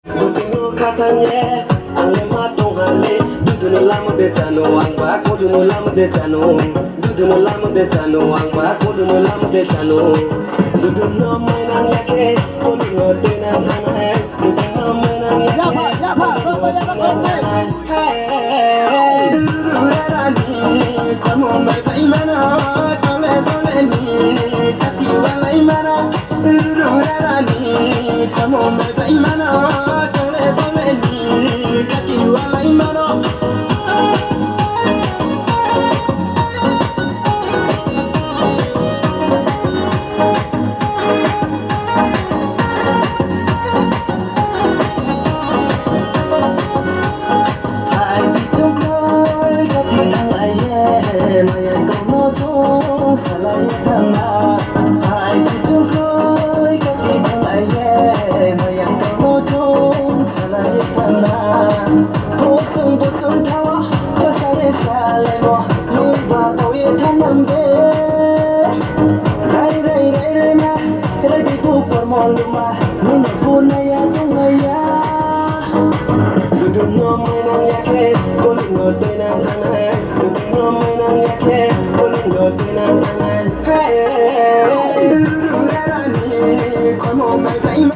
Duduk katanya, angin matang hale. Duduk lama de jano, ang bako duduk lama de jano. Duduk lama de jano, ang bako duduk lama de jano. Duduk no mainan yake, koni ngote na tanah. Duduk no mainan yake, koni ngote na tanah. Duduk rani, kamu mai mana? Kole kole ni, kati walai mana? Duduk rani, kamu mai mana? Kole kole ni, kati walai mana? Duduk no mainan yake, koli ngote na tanah. Duduk no mainan yake, koli ngote na tanah.